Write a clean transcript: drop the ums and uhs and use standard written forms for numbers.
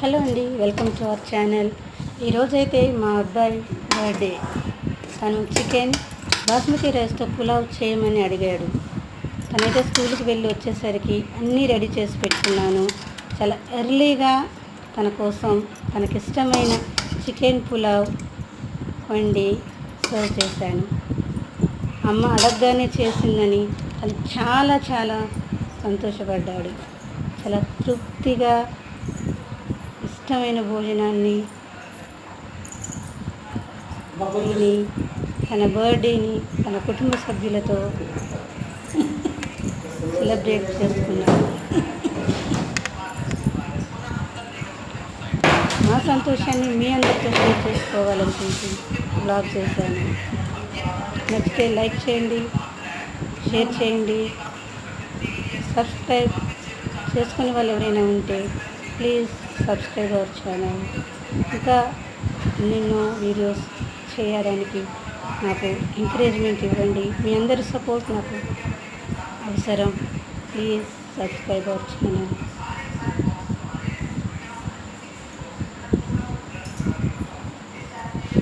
Hello అండి, welcome to our channel. ఈరోజైతే మా అబ్బాయి బర్త్డే. తను చికెన్ బాస్మతి రైస్తో పులావ్ చేయమని అడిగాడు. తనైతే స్కూల్కి వెళ్ళి వచ్చేసరికి అన్నీ రెడీ చేసి పెట్టుకున్నాను. చాలా ఎర్లీగా తన కోసం తనకిష్టమైన చికెన్ పులావ్ వండి సర్వ్ చేశాను. అమ్మ అడగగానే చేసిందని తను చాలా సంతోషపడ్డాడు. చాలా తృప్తిగా ఇష్టమైన భోజనాన్ని తిని తన బర్త్డేని తన కుటుంబ సభ్యులతో సెలబ్రేట్ చేసుకున్నాడు. మా సంతోషాన్ని మీ అందరితో షేర్ చేసుకోవాలనుకుంటూ బ్లాగ్ చేశాను. నచ్చితే లైక్ చేయండి, షేర్ చేయండి, సబ్స్క్రైబ్ చేసుకునే వాళ్ళు ఎవరైనా ఉంటే ప్లీజ్ సబ్స్క్రైబ్ అవర్ ఛానల్. ఇంకా ఎన్నెన్నో వీడియోస్ చేయడానికి నాకు ఎంకరేజ్మెంట్ ఇవ్వండి. మీ అందరి సపోర్ట్ నాకు అవసరం. Please subscribe our channel.